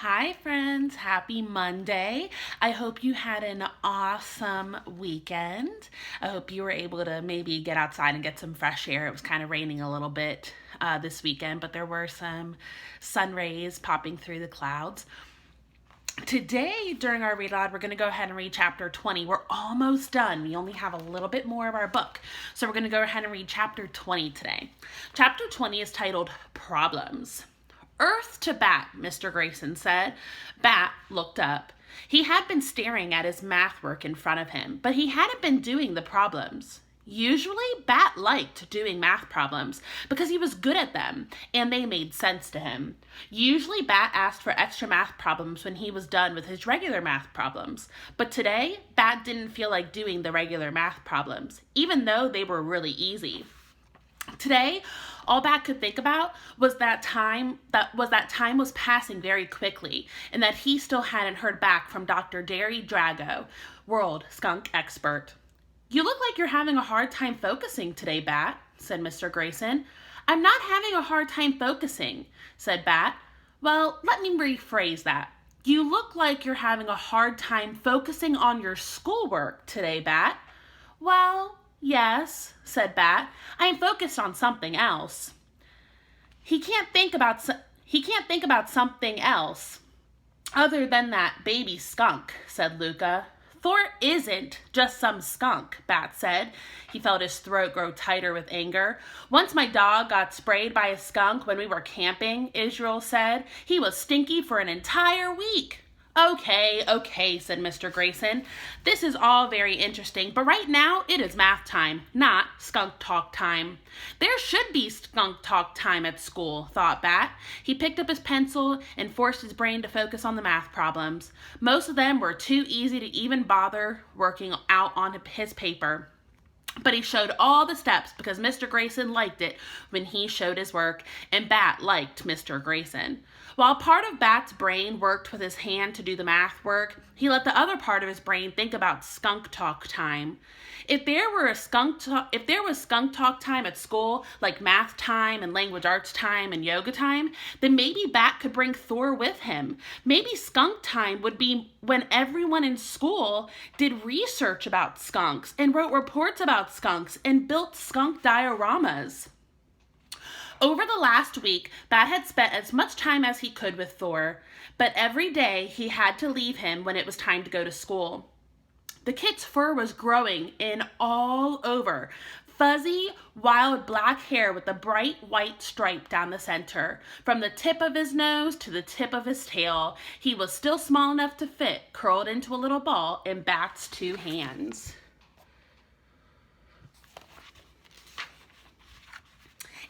Hi, friends. Happy Monday. I hope you had an awesome weekend. I hope you were able to maybe get outside and get some fresh air. It was kind of raining a little bit this weekend, but there were some sun rays popping through the clouds. Today, during our read aloud, we're going to go ahead and read chapter 20. We're almost done. We only have a little bit more of our book. So we're going to go ahead and read chapter 20 today. Chapter 20 is titled Problems. Earth to Bat, Mr. Grayson said. Bat looked up. He had been staring at his math work in front of him, but he hadn't been doing the problems. Usually, Bat liked doing math problems because he was good at them and they made sense to him. Usually, Bat asked for extra math problems when he was done with his regular math problems. But today, Bat didn't feel like doing the regular math problems, even though they were really easy. Today, all Bat could think about was that time was passing very quickly, and that he still hadn't heard back from Dr. Derry Drago, world skunk expert. "You look like you're having a hard time focusing today, Bat," said Mr. Grayson. "I'm not having a hard time focusing," said Bat. "Well, let me rephrase that. You look like you're having a hard time focusing on your schoolwork today, Bat." "Well, yes," said Bat. "I'm focused on something else." He can't think about something else other than that baby skunk," said Luca. "Thor isn't just some skunk," Bat said. He felt his throat grow tighter with anger. "Once my dog got sprayed by a skunk when we were camping," Israel said. "He was stinky for an entire week." Okay, said Mr. Grayson. "This is all very interesting, but right now it is math time, not skunk talk time." There should be skunk talk time at school, thought Bat. He picked up his pencil and forced his brain to focus on the math problems. Most of them were too easy to even bother working out on his paper. But he showed all the steps because Mr. Grayson liked it when he showed his work, and Bat liked Mr. Grayson. While part of Bat's brain worked with his hand to do the math work, he let the other part of his brain think about skunk talk time. If there was skunk talk time at school, like math time and language arts time and yoga time, then maybe Bat could bring Thor with him. Maybe skunk time would be when everyone in school did research about skunks and wrote reports about skunks and built skunk dioramas. Over the last week, Bat had spent as much time as he could with Thor, but every day he had to leave him when it was time to go to school. The kid's fur was growing in all over. Fuzzy, wild black hair with a bright white stripe down the center. From the tip of his nose to the tip of his tail, he was still small enough to fit, curled into a little ball in Bat's two hands.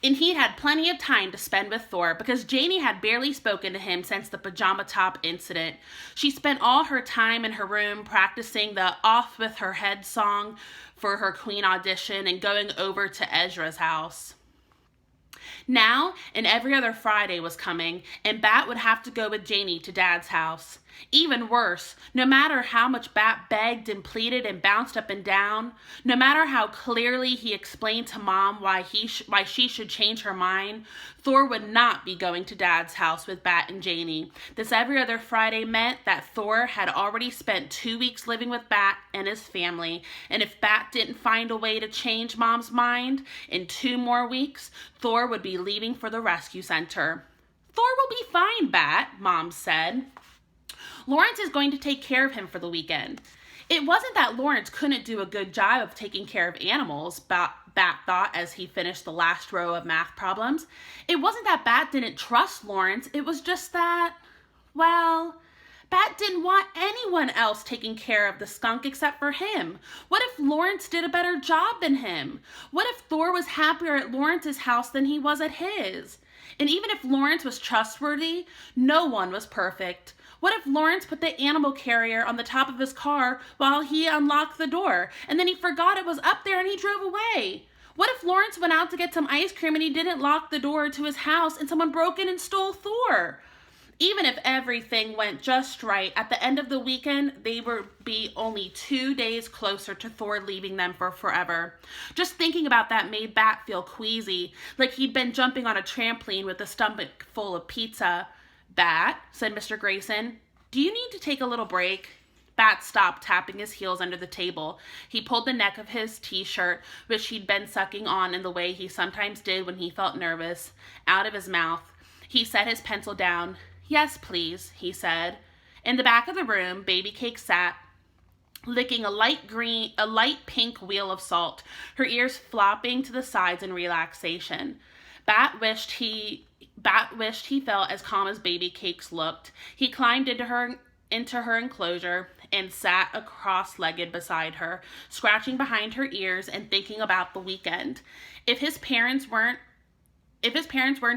And he'd had plenty of time to spend with Thor because Janie had barely spoken to him since the pajama top incident. She spent all her time in her room practicing the Off With Her Head song for her Queen audition and going over to Ezra's house. Now, and every other Friday was coming, and Bat would have to go with Janie to Dad's house. Even worse, no matter how much Bat begged and pleaded and bounced up and down, no matter how clearly he explained to Mom why she should change her mind, Thor would not be going to Dad's house with Bat and Janie. This every other Friday meant that Thor had already spent 2 weeks living with Bat and his family, and if Bat didn't find a way to change Mom's mind, in 2 more weeks, Thor would be leaving for the rescue center. "Thor will be fine, Bat," Mom said. "Lawrence is going to take care of him for the weekend." It wasn't that Lawrence couldn't do a good job of taking care of animals, Bat thought as he finished the last row of math problems. It wasn't that Bat didn't trust Lawrence, it was just that, well, Bat didn't want anyone else taking care of the skunk except for him. What if Lawrence did a better job than him? What if Thor was happier at Lawrence's house than he was at his? And even if Lawrence was trustworthy, no one was perfect. What if Lawrence put the animal carrier on the top of his car while he unlocked the door, and then he forgot it was up there and he drove away? What if Lawrence went out to get some ice cream and he didn't lock the door to his house and someone broke in and stole Thor? Even if everything went just right, at the end of the weekend, they would be only 2 days closer to Thor leaving them for forever. Just thinking about that made Bat feel queasy, like he'd been jumping on a trampoline with a stomach full of pizza. Bat, said Mr. Grayson, do you need to take a little break? Bat stopped, tapping his heels under the table. He pulled the neck of his t-shirt, which he'd been sucking on in the way he sometimes did when he felt nervous, out of his mouth. He set his pencil down. Yes, please, he said. In the back of the room, Baby Cake sat, licking a light pink wheel of salt, her ears flopping to the sides in relaxation. Bat wished he felt as calm as Baby Cake's looked. He climbed into her enclosure and sat cross-legged beside her, scratching behind her ears and thinking about the weekend. If his parents weren't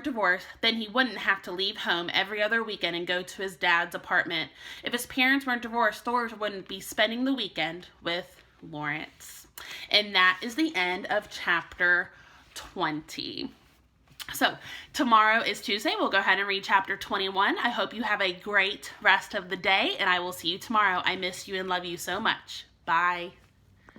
divorced, then he wouldn't have to leave home every other weekend and go to his dad's apartment. If his parents weren't divorced, Thor wouldn't be spending the weekend with Lawrence. And that is the end of chapter 20. So tomorrow is Tuesday. We'll go ahead and read chapter 21. I hope you have a great rest of the day, and I will see you tomorrow. I miss you and love you so much. Bye.